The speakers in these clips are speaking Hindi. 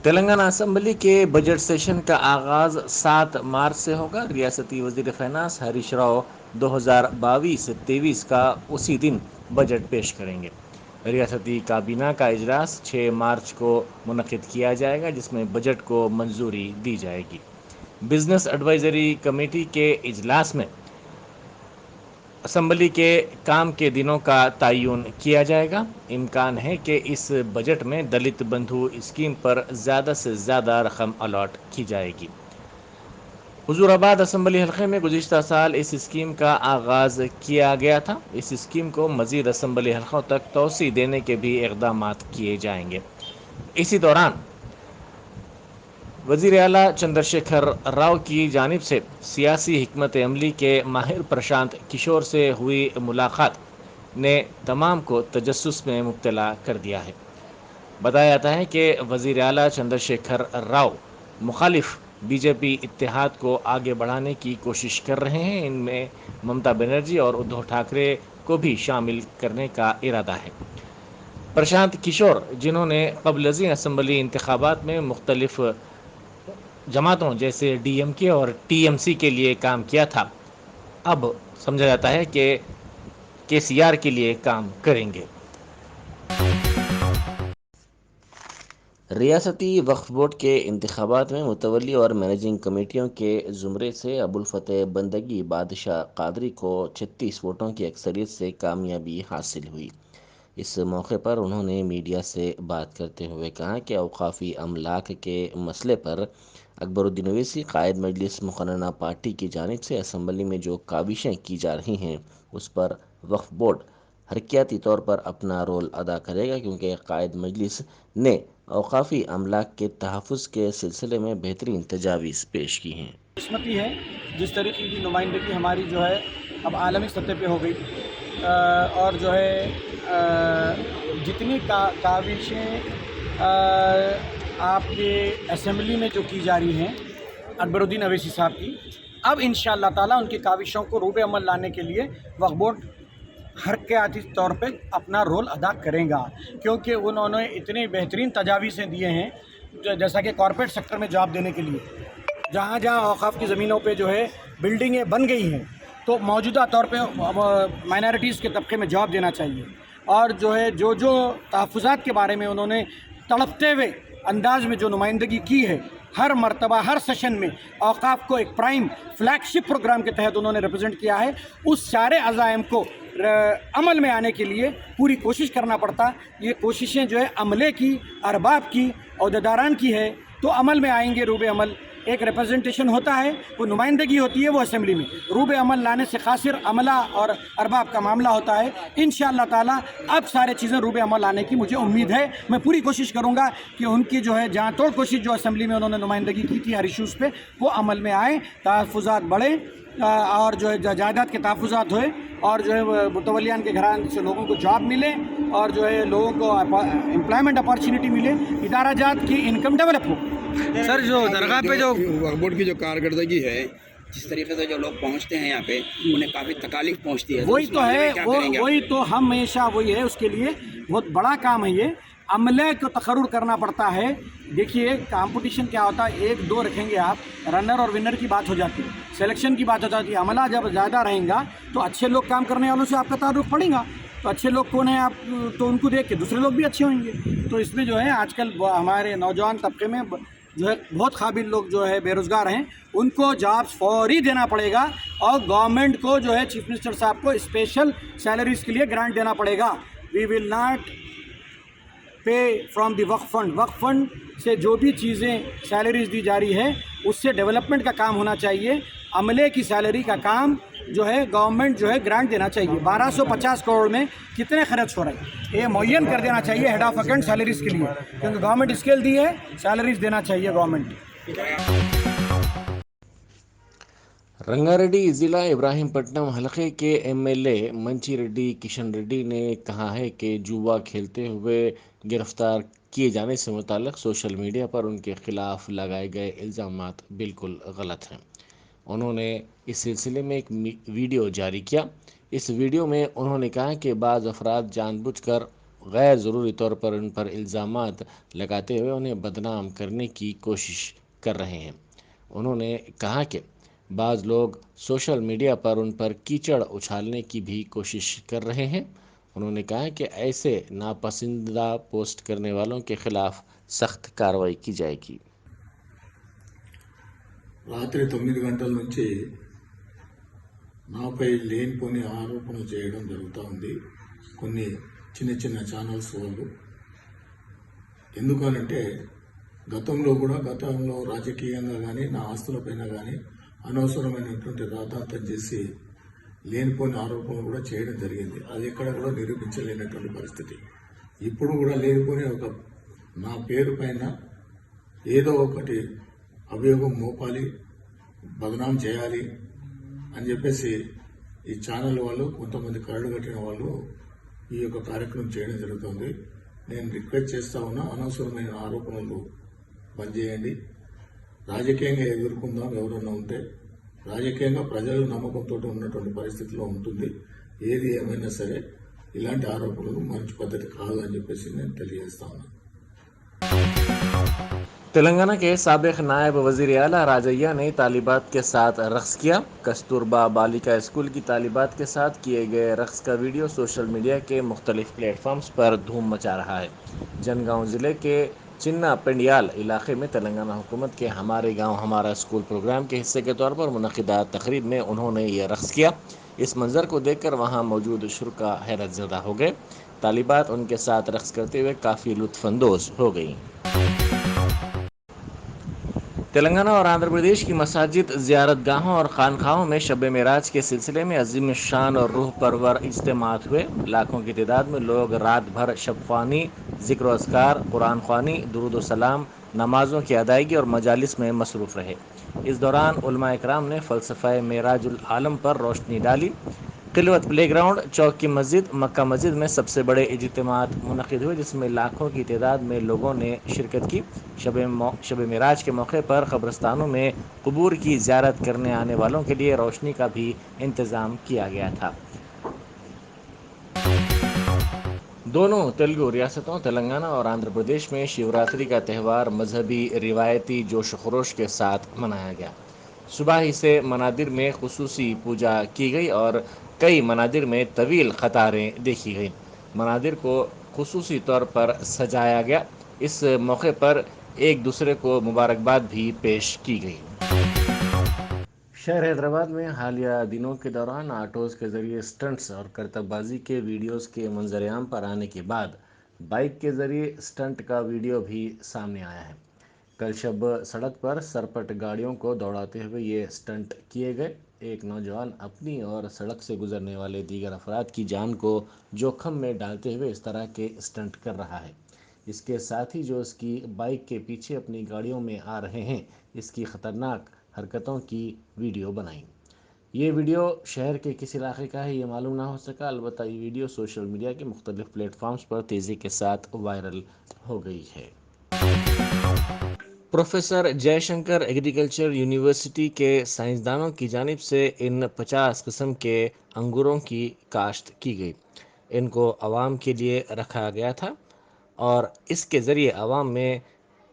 तेलंगाना असम्बली के बजट सेशन का आगाज़ 7 मार्च से होगा। रियासती वज़ीर फ़ाइनांस हरीश राव 2022-23 का उसी दिन बजट पेश करेंगे। रियासती काबीना का इजलास 6 मार्च को मुनक़िद किया जाएगा, जिसमें बजट को मंजूरी दी जाएगी। बिजनेस एडवाइजरी कमेटी के इजलास में असम्बली के काम के दिनों का तयन किया जाएगा। इम्कान है कि इस बजट में दलित बंधु स्कीम पर ज़्यादा से ज़्यादा रकम अलॉट की जाएगी। हुजूराबाद असम्बली हलक़े में गुज़िश्ता साल इस स्कीम का आगाज़ किया गया था। इस स्कीम को मज़ीद असम्बली हलक़ों तक तोसी देने के भी इक़दाम किए जाएंगे। इसी दौरान वज़ीर आला चंद्रशेखर राव की जानिब से सियासी हिकमत अमली के माहिर प्रशांत किशोर से हुई मुलाकात ने तमाम को तजस्सुस में मुब्तला कर दिया है। बताया जाता है कि वज़ीर आला चंद्रशेखर राव मुखालिफ बीजेपी इत्तेहाद को आगे बढ़ाने की कोशिश कर रहे हैं। इनमें ममता बनर्जी और उद्धव ठाकरे को भी शामिल करने का इरादा है। प्रशांत किशोर, जिन्होंने क़ब्लज़ी असम्बली इंतखाबात में मुख्तलिफ जमातों जैसे डीएमके और टीएमसी के लिए काम किया था, अब समझा जाता है कि केसीआर के लिए काम करेंगे। रियासती वक्फ बोर्ड के इंतखाबात में मुतवल्ली और मैनेजिंग कमेटियों के ज़ुमरे से अबुल फतेह बंदगी बादशाह कादरी को 36 वोटों की अक्सरियत से कामयाबी हासिल हुई। इस मौके पर उन्होंने मीडिया से बात करते हुए कहा कि अवकाफ़ी अमलाक के मसले पर अकबरुद्दीन ओवैसी कायद मजलिस मुकर्ररा पार्टी की जानिब से असम्बली में जो काविशें की जा रही हैं, उस पर वक्फ बोर्ड हरकियाती तौर पर अपना रोल अदा करेगा, क्योंकि कायद मजलिस ने अवकाफ़ी अमलाक के तहफ़्फ़ुज़ के सिलसिले में बेहतरीन तजावीज़ पेश की हैं। किस्मती है जिस तरीके की नुमाइंदगी हमारी जो है अब आलमी सतह पे हो गई, और जो है जितनी काविशें आपके असम्बली में जो की जा रही हैं अकबरुद्दीन अवैसी साहब की, अब इंशाअल्लाह ताला उनकी काविशों को रूबे अमल लाने के लिए वक्फ बोर्ड हरकियाती तौर पे अपना रोल अदा करेगा, क्योंकि उन्होंने इतने बेहतरीन तजावीज़ें दिए हैं। जैसा कि कॉर्पोरेट सेक्टर में जॉब देने के लिए जहाँ जहाँ औक़ाफ़ की ज़मीनों पे जो है बिल्डिंगें बन गई हैं, तो मौजूदा तौर पे माइनॉरिटीज़ के तबके में जॉब देना चाहिए। और जो है जो तहफ़्फ़ुज़ात के बारे में उन्होंने तड़पते हुए अंदाज़ में जो नुमाइंदगी की है, हर मरतबा हर सेशन में औक़ाफ़ को एक प्राइम फ्लैगशिप प्रोग्राम के तहत उन्होंने रिप्रेजेंट किया है। उस सारे अज़ाइम को अमल में आने के लिए पूरी कोशिश करना पड़ता। ये कोशिशें जो है अमले की, अरबाब की, अहदेदारान की है, तो अमल में आएंगे। रूबे अमल एक रिप्रेजेंटेशन होता है, वो नुमाइंदगी होती है वो असेंबली में। रूबे अमल लाने से खासिर अमला और अरबाब का मामला होता है। इंशाअल्लाह ताला अब सारे चीज़ें रूबे अमल लाने की मुझे उम्मीद है। मैं पूरी कोशिश करूँगा कि उनकी जो है जहाँ तोड़ कोशिश जो असेंबली में उन्होंने नुमाइंदगी की थी हर इशूज़ पे, वो अमल में आए, तहफ़्फ़ुज़ात बढ़े, और जो है जायदाद के तहफ़्फ़ुज़ात होए, और जो है मुतवल्लियान के घरान से लोगों को जॉब मिले, और जो है लोगों को एम्प्लॉयमेंट अपॉर्चुनिटी मिले, इदारा जात की इनकम डेवलप हो। सर, जो दरगाह पे जो वक्फ बोर्ड की जो कारकर्दगी है, जिस तरीके से जो लोग पहुंचते हैं यहाँ पे, उन्हें काफ़ी तकलीफ पहुंचती है। वही तो है, वही तो हमेशा वही है, उसके लिए बहुत बड़ा काम है ये। अमले को तकर्रुर करना पड़ता है। देखिए कंपटीशन क्या होता है, एक दो रखेंगे आप, रनर और विनर की बात हो जाती है, सिलेक्शन की बात हो जाती है। अमला जब ज़्यादा रहेगा तो अच्छे लोग काम करने वालों से आपका ताल्लुक़ पड़ेगा। तो अच्छे लोग कौन है, आप तो उनको देख के दूसरे लोग भी अच्छे होंगे। तो इसमें जो है आजकल हमारे नौजवान तबके में जो है बहुत काबिल लोग जो है बेरोज़गार हैं, उनको जॉब्स फौरी देना पड़ेगा, और गवर्नमेंट को जो है चीफ मिनिस्टर साहब को स्पेशल सैलरीज़ के लिए ग्रांट देना पड़ेगा। वी विल नॉट पे from the Waqf fund. Waqf fund से जो भी चीज़ें सैलरीज दी जा रही है, उससे डेवलपमेंट का काम होना चाहिए। अमले की सैलरी का काम जो है गवर्नमेंट जो है ग्रांट देना चाहिए। 1250 करोड़ में कितने खर्च हो रहे हैं, ये मुय्यन कर देना चाहिए हेड ऑफ अकाउंट सैलरीज के लिए, क्योंकि गवर्नमेंट स्केल दी है, सैलरीज देना चाहिए गवर्नमेंट। रंगारेड्डी ज़िला इब्राहीमपट्टनम हलक़े के एमएलए मंची रेड्डी किशन रेड्डी ने कहा है कि जुआ खेलते हुए गिरफ्तार किए जाने से मुताल्लिक़ सोशल मीडिया पर उनके ख़िलाफ़ लगाए गए इल्ज़ामात बिल्कुल गलत हैं। उन्होंने इस सिलसिले में एक वीडियो जारी किया। इस वीडियो में उन्होंने कहा कि बाज़ अफराद जानबूझकर गैर ज़रूरी तौर पर उन पर इल्ज़ामात लगाते हुए उन्हें बदनाम करने की कोशिश कर रहे हैं। उन्होंने कहा कि बाज़ लोग सोशल मीडिया पर उन पर कीचड़ उछालने की भी कोशिश कर रहे हैं। उन्होंने कहा कि ऐसे नापसंदीदा पोस्ट करने वालों के खिलाफ सख्त कार्रवाई की जाएगी। రాత్రి 9 గంటల నుంచి నాపై లేనిపోని ఆరోపణలు చేయడం జరుగుతూ ఉంది కొన్ని చిన్న చిన్న ఛానల్స్ వాళ్ళు. ఎందుకనంటే గతంలో రాజకీయంగా కానీ నా ఆస్తులపైన కానీ అనవసరమైనటువంటి రాద్ధాంతం చేసి లేనిపోని ఆరోపణలు కూడా చేయడం జరిగింది. అది ఎక్కడ కూడా నిరూపించలేనటువంటి పరిస్థితి. ఇప్పుడు కూడా లేనిపోని నా పేరు పైన ఏదో ఒకటి అభియోగం మోపాలి, బదనాం చేయాలి అని చెప్పేసి ఈ ఛానల్ వాళ్ళు కొంతమంది కరడు కట్టిన వాళ్ళు ఈ యొక్క కార్యక్రమం చేయడం జరుగుతుంది. నేను రిక్వెస్ట్ చేస్తా ఉన్నా, అనవసరమైన ఆరోపణలు బంద్ చేయండి. రాజకీయంగా ఎదుర్కొందాం. ఎవరన్నా ఉంటే రాజకీయంగా ప్రజలు నమ్మకంతో ఉన్నటువంటి పరిస్థితిలో ఉంటుంది. ఏది ఏమైనా సరే ఇలాంటి ఆరోపణలు మంచి పద్ధతి కాదు అని చెప్పేసి నేను తెలియజేస్తా ఉన్నాను. तेलंगाना के साबिक नायब वज़ीर आला राजैया ने तालिबात के साथ रक़्स किया। कस्तूरबा बालिका स्कूल की तालिबात के साथ किए गए रक़्स का वीडियो सोशल मीडिया के मुख्तलिफ प्लेटफॉर्म्स पर धूम मचा रहा है। जनगांव ज़िले के चिन्ना पेंडियाल इलाके में तेलंगाना हुकूमत के हमारे गांव हमारा स्कूल प्रोग्राम के हिस्से के तौर पर मुनक़िदा तकरीब में उन्होंने ये रक़्स किया। इस मंज़र को देखकर वहां मौजूद शुरका हैरत ज़दा हो गए। तालिबात उनके साथ रक़्स करते हुए काफ़ी लुत्फ़अंदोज़ हो गई। तेलंगाना और आंध्र प्रदेश की मसाजिद, ज़ियारत गाहों और खानखाहों में शब मेराज के सिलसिले में अज़ीम शान और रूह परवर इज्तिमात हुए। लाखों की तादाद में लोग रात भर शब ख्वानी, ज़िक्र अस्कार, कुरान ख्वानी, दुरूद व सलाम, नमाज़ों की अदायगी और मजालिस में मसरूफ़ रहे। इस दौरान उलमा इकराम ने फ़लसफ़ा मेराजुल आलम पर रोशनी डाली। खिलवत प्लेग्राउंड, चौक की मस्जिद, मक्का मस्जिद में सबसे बड़े इज्तिमात मुनक़िद हुए, जिसमें लाखों की तादाद में लोगों ने शिरकत की। शब मेराज के मौके पर क़ब्रस्तानों में क़ुबूर की ज़ियारत करने आने वालों के लिए रोशनी का भी इंतज़ाम किया गया था। दोनों तेलुगु रियासतों तेलंगाना और आंध्र प्रदेश में शिवरात्रि का त्यौहार मजहबी रिवायती जोश खरोश के साथ मनाया गया। सुबह ही से मनादिर में खुसूसी पूजा की गई और कई मनादिर में तवील कतारें देखी गई। मनादिर को खुसूसी तौर पर सजाया गया। इस मौके पर एक दूसरे को मुबारकबाद भी पेश की गई। शहर हैदराबाद में हालिया दिनों के दौरान ऑटोज़ के ज़रिए स्टंट्स और करतबबाजी के वीडियोज़ के मंजरेआम पर आने के बाद बाइक के ज़रिए स्टंट का वीडियो भी सामने आया है। कल शब सड़क पर सरपट गाड़ियों को दौड़ाते हुए ये स्टंट किए गए। एक नौजवान अपनी और सड़क से गुजरने वाले दीगर अफराद की जान को जोखम में डालते हुए इस तरह के स्टंट कर रहा है। इसके साथ ही जो इसकी बाइक के पीछे अपनी गाड़ियों में आ रहे हैं, इसकी ख़तरनाक हरकतों की वीडियो बनाई। ये वीडियो शहर के किस इलाके का है ये मालूम ना हो सका, अलबत्ता ये वीडियो सोशल मीडिया के मुख्तलिफ प्लेटफॉर्म्स पर तेज़ी के साथ वायरल हो गई है। प्रोफेसर जयशंकर एग्रीकल्चर यूनिवर्सिटी के साइंसदानों की जानिब से इन 50 किस्म के अंगूरों की काश्त की गई। इनको आवाम के लिए रखा गया था और इसके ज़रिए आवाम में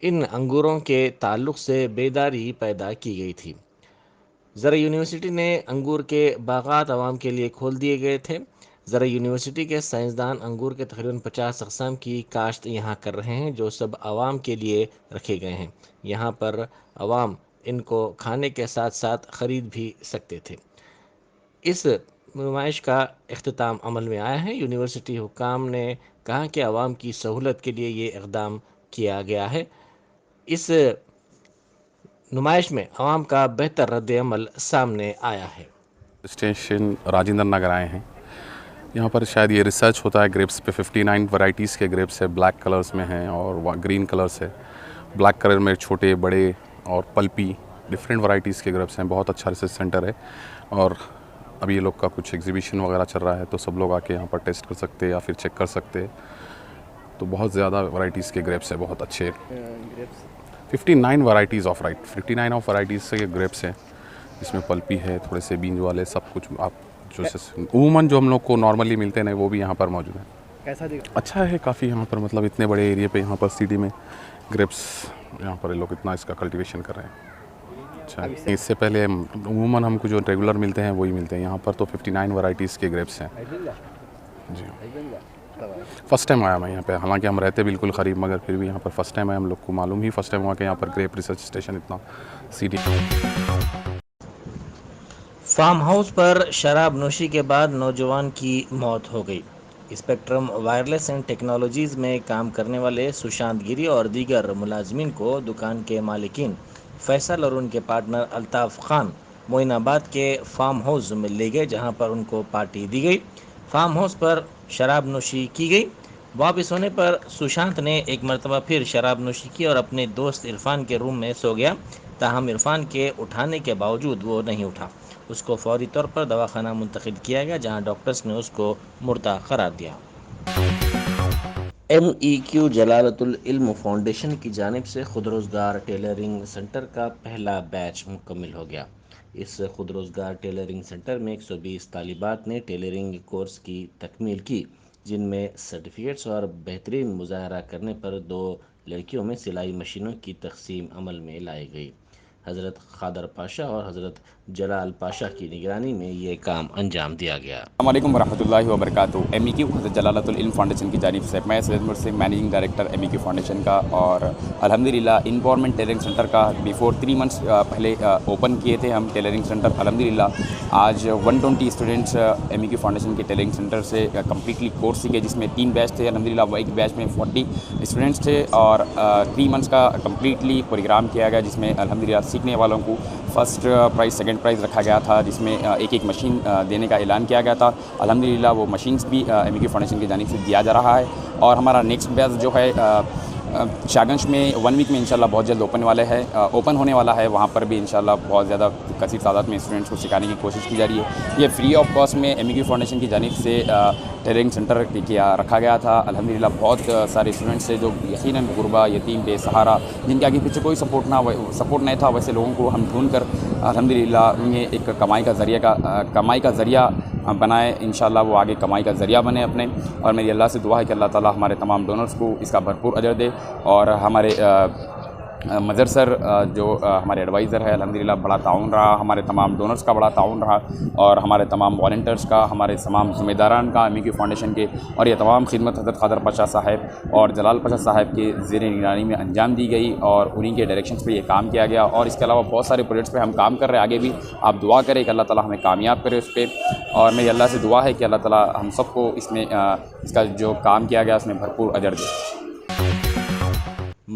इन अंगूरों के ताल्लुक़ से बेदारी पैदा की गई थी। ज़रा यूनिवर्सिटी ने अंगूर के बागात आवाम के लिए खोल दिए गए थे। ज़रा यूनिवर्सिटी के साइंसदान अंगूर के तकरीबन 50 अक़साम की काश्त यहाँ कर रहे हैं, जो सब आवाम के लिए रखे गए हैं। यहाँ पर आवाम इनको खाने के साथ साथ ख़रीद भी सकते थे। इस नुमाइश का इख्तिताम अमल में आया है। यूनिवर्सिटी हुकाम ने कहा कि आवाम की सहूलत के लिए ये इक़दाम किया गया है। इस नुमाइश में आवाम का बेहतर रद्द-ए-अमल सामने आया है। स्टेशन राजेंद्र नगर आए हैं। यहाँ पर शायद ये रिसर्च होता है ग्रेप्स पे। 59 वैरायटीज़ के ग्रेप्स है, ब्लैक कलर्स में हैं और ग्रीन कलर्स है। ब्लैक कलर में छोटे बड़े और पल्पी डिफरेंट वैरायटीज़ के ग्रेप्स हैं। बहुत अच्छा रिसर्च सेंटर है और अभी ये लोग का कुछ एग्जीबिशन वगैरह चल रहा है, तो सब लोग आके यहाँ पर टेस्ट कर सकते हैं या फिर चेक कर सकते हैं। तो बहुत ज़्यादा वैरायटीज़ के ग्रेप्स है, बहुत अच्छे 59 वैरायटीज़ ऑफ 59 ऑफ वैरायटीज़ के ग्रेप्स हैं, जिसमें पल्पी है, थोड़े से बीज वाले, सब कुछ आप जो अमूमन जो हम लोग को नॉर्मली मिलते हैं वो भी यहाँ पर मौजूद है। कैसा दिखा? अच्छा है काफ़ी यहाँ पर, मतलब इतने बड़े एरिया पे यहाँ पर सिटी में ग्रेप्स यहाँ पर ये लोग इतना इसका कल्टीवेशन कर रहे हैं। अच्छा, इससे पहले उमूमन हमको जो रेगुलर मिलते हैं वही मिलते हैं, यहाँ पर तो 59 वैरायटीज़ के ग्रेप्स हैं जी। फर्स्ट टाइम आया मैं यहाँ पे, हालांकि हम रहते बिल्कुल करीब, मगर फिर भी यहाँ पर फर्स्ट टाइम आया। हम लोग को मालूम ही फर्स्ट टाइम हुआ कि यहाँ पर ग्रेप रिसर्च स्टेशन इतना सिटी। फार्म हाउस पर शराब नोशी के बाद नौजवान की मौत हो गई। स्पेक्ट्रम वायरलेस एंड टेक्नोलॉजीज़ में काम करने वाले सुशांत गिरी और दीगर मुलाजमीन को दुकान के मालिकीन फैसल और उनके पार्टनर अल्ताफ़ खान मोइनाबाद के फार्म हाउस में ले गए, जहां पर उनको पार्टी दी गई। फार्म हाउस पर शराब नोशी की गई। वापस होने पर सुशांत ने एक मरतबा फिर शराब नोशी की और अपने दोस्त इरफान के रूम में सो गया। ताहम इरफान के उठाने के बावजूद वो नहीं उठा। उसको फौरी तौर पर दवाखाना मुंतकिल किया गया, जहां डॉक्टर्स ने उसको मुर्दा करार दिया। MEQ जलालतुल इल्म फाउंडेशन की जानिब से खुद रोज़गार टेलरिंग सेंटर का पहला बैच मुकम्मल हो गया। इस खुद रोज़गार टेलरिंग सेंटर में 120 तालिबात ने टेलरिंग कोर्स की तकमील की, जिनमें सर्टिफिकेट्स और बेहतरीन मुजाहरा करने पर 2 लड़कियों में सिलाई मशीनों की तकसीम अमल में लाई गई। हज़रत खादर पाशा और हज़रत जलाल पाशा की निगरानी में ये काम अंजाम दिया गया। अस्सलामुअलैकुम वरहमतुल्लाहि वबरकातुहू। MEQ हज़रत जलालतुल इल्म फाउंडेशन की जानिब से मैं Syed Murshid managing director MEQ foundation का, और अल्हम्दुलिल्लाह इनपावरमेंट टेलरिंग सेंटर का बिफोर 3 मंथ्स पहले ओपन किए थे हम टेलरिंग सेंटर। अल्हम्दुलिल्लाह आज 120 स्टूडेंट्स MEQ फाउंडेशन के टेलरिंग सेंटर से कम्प्लीटली कोर्स सीखे, जिसमें 3 बैच थे। अल्हम्दुलिल्लाह एक बैच में 40 स्टूडेंट्स थे और 3 मंथ्स का कम्प्लीटली प्रोग्राम किया गया, जिसमें अल्हम्दुलिल्लाह सीखने वालों को फर्स्ट प्राइज़ सेकंड प्राइज़ रखा गया था, जिसमें एक मशीन देने का ऐलान किया गया था। अल्हम्दुलिल्लाह वो मशीन्स भी MEQ फाउंडेशन की जानिब से दिया जा रहा है। और हमारा नेक्स्ट बैच जो है शाहगंज में 1 वीक में इंशाल्लाह बहुत जल्द ओपन होने वाला है। वहाँ पर भी इंशाल्लाह बहुत ज़्यादा कसीर तादाद में स्टूडेंट्स को सिखाने की कोशिश की जा रही है। ये फ्री ऑफ कॉस्ट में MEQ फाउंडेशन की जानिब से टेलरिंग सेंटर रखा गया था। अल्हम्दुलिल्लाह बहुत सारे स्टूडेंट्स थे जो यकीनन गुरबा, यतीम, बेसहारा, जिनके आगे पीछे कोई सपोर्ट नहीं था, वैसे लोगों को हम ढूंढ कर अल्हम्दुलिल्लाह उन्हें एक कमाई का ज़रिया बनाए। इंशाल्लाह वो आगे कमाई का ज़रिया बने अपने। और मेरी अल्लाह से दुआ है कि अल्लाह ताला हमारे तमाम डोनर्स को इसका भरपूर अजर दे। और हमारे मदर सर जो हमारे एडवाइज़र है, अल्हम्दुलिल्लाह बड़ा ताउन रहा, हमारे तमाम डोनर्स का बड़ा ताउन रहा, और हमारे तमाम वॉलंटियर्स का, हमारे तमाम ज़िम्मेदारान का MEQ फाउंडेशन के, और ये तमाम खिदमत हज़रत खादर पाशा साहब और जलाल पाशा साहब के ज़ेर निगरानी में अंजाम दी गई और उन्हीं के डायरेक्शन पे ये काम किया गया। और इसके अलावा बहुत सारे प्रोजेक्ट्स पे हम काम कर रहे हैं। आगे भी आप दुआ करें कि अल्लाह ताला हमें कामयाब करे उस पर। और मेरी अल्लाह से दुआ है कि अल्लाह ताला हम सबको इसमें इसका जो काम किया गया उसमें भरपूर अजर दे।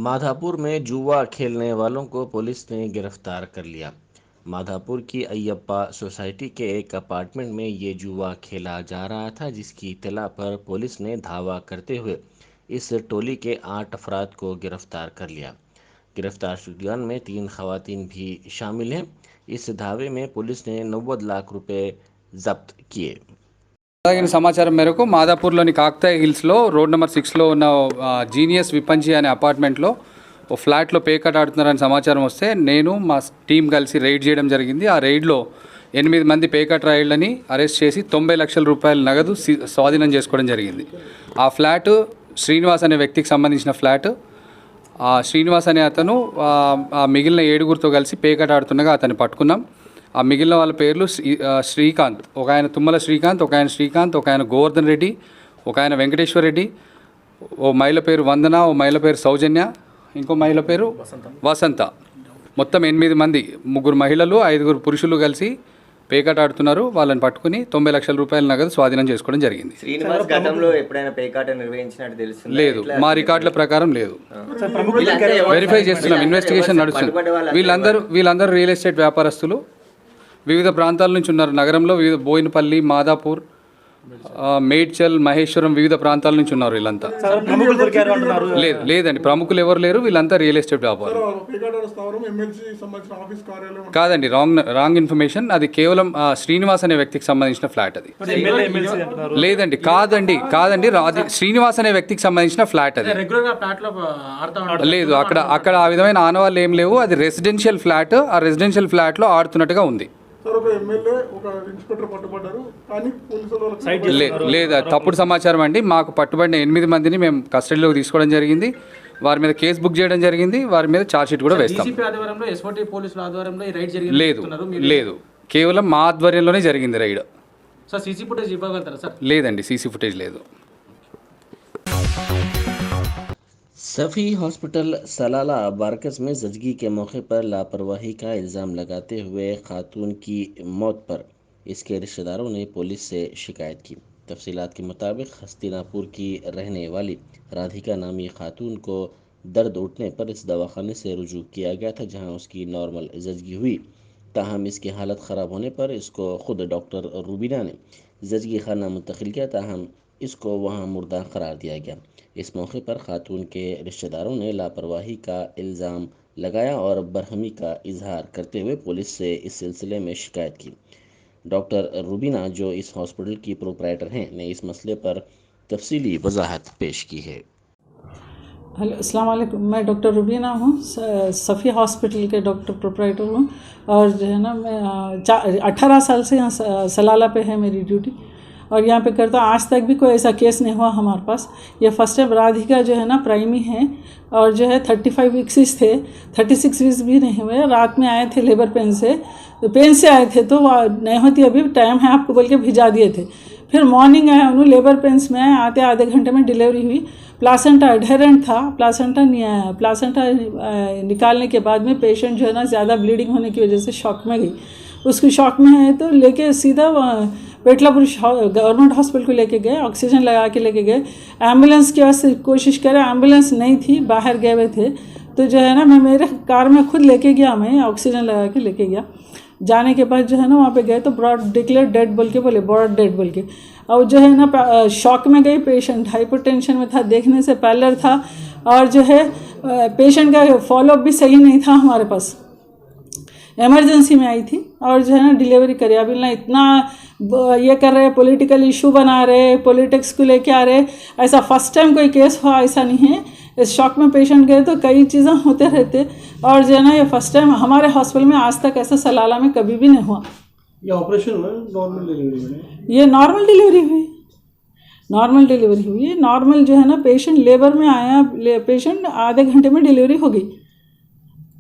माधापुर में जुआ खेलने वालों को पुलिस ने गिरफ्तार कर लिया। माधापुर की अय्यप्पा सोसाइटी के एक अपार्टमेंट में ये जुआ खेला जा रहा था, जिसकी इत्तला पर पुलिस ने धावा करते हुए इस टोली के 8 अफराद को गिरफ्तार कर लिया। गिरफ्तार शुदगान में 3 खवातीन भी शामिल हैं। इस धावे में पुलिस ने 90 लाख रुपए जब्त किए। అలాగే సమాచారం మేరకు మాదాపూర్లోని కాకతాయ హిల్స్లో రోడ్ నెంబర్ 6లో ఉన్న జీనియస్ విపంచి అనే అపార్ట్మెంట్లో ఓ ఫ్లాట్లో పేకట్ ఆడుతున్నారని సమాచారం వస్తే నేను మా టీం కలిసి రైడ్ చేయడం జరిగింది. ఆ రైడ్లో 8 మంది పేకట్ రైడ్లని అరెస్ట్ చేసి 90 లక్షల రూపాయల నగదు స్వాధీనం చేసుకోవడం జరిగింది. ఆ ఫ్లాట్ శ్రీనివాస్ అనే వ్యక్తికి సంబంధించిన ఫ్లాట్. ఆ శ్రీనివాస్ అనే అతను మిగిలిన 7గురితో కలిసి పేకట్ ఆడుతుండగా అతన్ని పట్టుకున్నాం. ఆ మిగిలిన వాళ్ళ పేర్లు శ్రీకాంత్, ఒక ఆయన తుమ్మల శ్రీకాంత్, ఒక ఆయన గోవర్ధన్ రెడ్డి, ఒక ఆయన వెంకటేశ్వర్ రెడ్డి, ఓ మహిళ పేరు వందన, ఓ మహిళ పేరు సౌజన్య, ఇంకో మహిళ పేరు వసంత. మొత్తం 8 మంది, 3 మహిళలు 5 పురుషులు కలిసి పేకాట ఆడుతున్నారు. వాళ్ళని పట్టుకుని 90 లక్షల రూపాయల నగదు స్వాధీనం చేసుకోవడం జరిగింది. శ్రీనివాస్ గతంలో ఎప్పుడైనా పేకాట నిర్వహించినట్టు తెలుస్తుంది? లేదు, మా రికార్డుల ప్రకారం లేదు. వెరిఫై చేస్తున్నాం, ఇన్వెస్టిగేషన్ నడుస్తుంది. వీళ్ళందరూ రియల్ ఎస్టేట్ వ్యాపారస్తులు, వివిధ ప్రాంతాల నుంచి ఉన్నారు. నగరంలో వివిధ బోయినపల్లి, మాదాపూర్, మేడ్చల్, మహేశ్వరం, వివిధ ప్రాంతాల నుంచి ఉన్నారు వీళ్ళంతా. లేదండి, ప్రముఖులు ఎవరు లేరు. వీళ్ళంతా రియల్ ఎస్టేట్ వ్యాపారం. కాదండి, రాంగ్ ఇన్ఫర్మేషన్. అది కేవలం శ్రీనివాస్ అనే వ్యక్తికి సంబంధించిన ఫ్లాట్. అది లేదండి, కాదండి, శ్రీనివాస్ అనే వ్యక్తికి సంబంధించిన ఫ్లాట్. అది లేదు, అక్కడ ఆ విధమైన ఆనవాళ్ళు ఏం లేవు. అది రెసిడెన్షియల్ ఫ్లాట్. ఆ రెసిడెన్షియల్ ఫ్లాట్లో ఆడుతున్నట్టుగా ఉంది. సార్ ఒక ఎమ్మెల్యే ఒక ఇన్స్పెక్టర్ పట్టుబడ్డారు కానీ పోలీసు వాళ్ళకి లేదా తప్పుడు సమాచారం అండి. మాకు పట్టుబడిన 8 మందిని మేము కస్టడీలోకి తీసుకోవడం జరిగింది. వారి మీద కేసు బుక్ చేయడం జరిగింది. వారి మీద ఛార్జ్షీట్ కూడా వేస్తాం. ఆధ్వర్యంలో ఎస్ఓటీ పోలీసుల ఆధ్వర్యంలో ఈ రైడ్ జరిగింది లేదు లేదు, కేవలం మా ఆధ్వర్యంలోనే జరిగింది రైడ్. సార్ సీసీ ఫుటేజ్ ఇవ్వగలుగుతారా సార్? లేదండి, సీసీ ఫుటేజ్ లేదు. सफ़ी हॉस्पिटल सलाला बारकस में ज़चगी के मौके पर लापरवाही का इल्ज़ाम लगाते हुए खातून की मौत पर इसके रिश्तेदारों ने पुलिस से शिकायत की। तफसीलात के मुताबिक हस्तिनापुर की रहने वाली राधिका नामी खातून को दर्द उठने पर इस दवाखाने से रुजू किया गया था, जहां उसकी नॉर्मल ज़चगी हुई। ताहम इसकी हालत ख़राब होने पर इसको ख़ुद डॉक्टर रूबीना ने ज़चगी खाना मुंतकिल किया, ताहम इसको वहां मुर्दा करार दिया गया। इस मौके पर खातून के रिश्तेदारों ने लापरवाही का इल्ज़ाम लगाया और बरहमी का इजहार करते हुए पुलिस से इस सिलसिले में शिकायत की। डॉक्टर रूबीना, जो इस हॉस्पिटल की प्रोप्राइटर हैं, ने इस मसले पर तफसीली वजाहत पेश की है। हेलो, अस्सलाम वालेकुम। मैं डॉक्टर रूबीना हूँ, सफ़ी हॉस्पिटल के डॉक्टर प्रोप्राइटर हूँ। और जो है ना, मैं 18 साल से यहाँ सलाला पे है मेरी ड्यूटी और यहाँ पे करता हूँ। आज तक भी कोई ऐसा केस नहीं हुआ हमारे पास। ये फर्स्ट टाइम राधिका जो है ना प्राइमी है और जो है 35 वीक्स थे, 36 वीक्स भी नहीं हुए। रात में आए थे लेबर पेन से, तो पेन से आए थे तो नहीं होती, अभी टाइम है आपको बोल के भिजा दिए थे। फिर मॉर्निंग आए, उन्होंने लेबर पेन्स में आए, आते आधे घंटे में डिलीवरी हुई। प्लासेंटा एडहेरेंट था, प्लासेंटा नहीं आया। प्लासेंटा निकालने के बाद में पेशेंट जो है ना ज़्यादा ब्लीडिंग होने की वजह से शॉक में गई। उसकी शॉक में है तो लेके सीधा पेटलापुर गवर्नमेंट हॉस्पिटल को लेके गए, ऑक्सीजन लगा के लेके गए। एम्बुलेंस की वास्ते कोशिश करे, एम्बुलेंस नहीं थी, बाहर गए हुए थे। तो जो है ना, मैं मेरे कार में खुद लेके गया, मैं ऑक्सीजन लगा के लेके गया। जाने के बाद जो है ना, वहाँ पे गए तो ब्रॉड डिक्लेयर डेड बोल के बोले, ब्रॉड डेड बोल के। और जो है ना, शॉक में गई पेशेंट, हाइपरटेंशन में था, देखने से पैलर था और जो है पेशेंट का फॉलोअप भी सही नहीं था हमारे पास। इमरजेंसी में आई थी और जो है ना डिलीवरी करी। अभी ना इतना ये कर रहे, पॉलिटिकल इशू बना रहे, पॉलिटिक्स को लेके आ रहे। ऐसा फर्स्ट टाइम कोई केस हुआ ऐसा नहीं है। इस शॉक में पेशेंट गए तो कई चीज़ें होते रहते और जो है ना, ये फर्स्ट टाइम हमारे हॉस्पिटल में आज तक ऐसा सलाला में कभी भी नहीं हुआ। ये ऑपरेशन हुआ नॉर्मल डिलीवरी में? ये नॉर्मल डिलीवरी हुई, नॉर्मल डिलीवरी हुई। नॉर्मल जो है ना, पेशेंट लेबर में आया, पेशेंट आधे घंटे में डिलीवरी हो गई।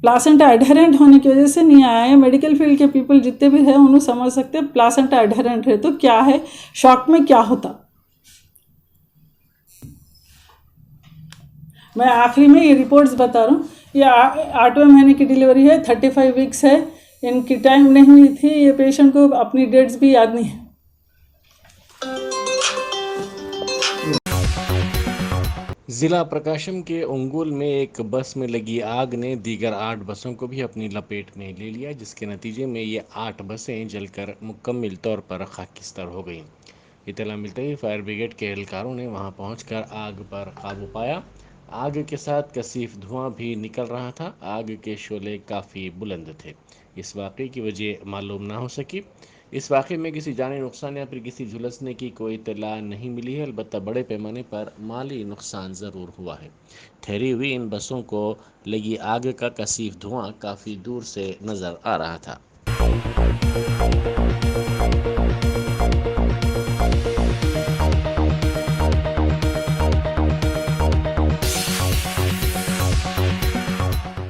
प्लासेंटा एडहेरेंट होने की वजह से नहीं आया है। मेडिकल फील्ड के पीपल जितने भी हैं उन्हें समझ सकते हैं प्लासेंटा एडहेरेंट है तो क्या है, शॉक में क्या होता। मैं आखिरी में ये रिपोर्ट्स बता रहा हूँ। ये 8वें महीने की डिलीवरी है, 35 वीक्स है। इनकी टाइम नहीं हुई थी। ये पेशेंट को अपनी डेट्स भी याद नहीं है। ज़िला प्रकाशम के उंगुल में एक बस में लगी आग ने दीगर 8 बसों को भी अपनी लपेट में ले लिया, जिसके नतीजे में ये 8 बसें जलकर मुकम्मल तौर पर खाकिस्तान हो गईं। इत्तला मिलते ही फायर ब्रिगेड के एहलकारों ने वहां पहुंचकर आग पर काबू पाया। आग के साथ कसीफ धुआं भी निकल रहा था। आग के शोले काफ़ी बुलंद थे। इस वाक़े की वजह मालूम ना हो सकी। इस वाक़े में किसी जानी नुकसान या फिर किसी झुलसने की कोई इत्तला नहीं मिली है। अलबत्ता बड़े पैमाने पर माली नुकसान ज़रूर हुआ है। ठहरी हुई इन बसों को लगी आग का कसीफ धुआं काफ़ी दूर से नज़र आ रहा था।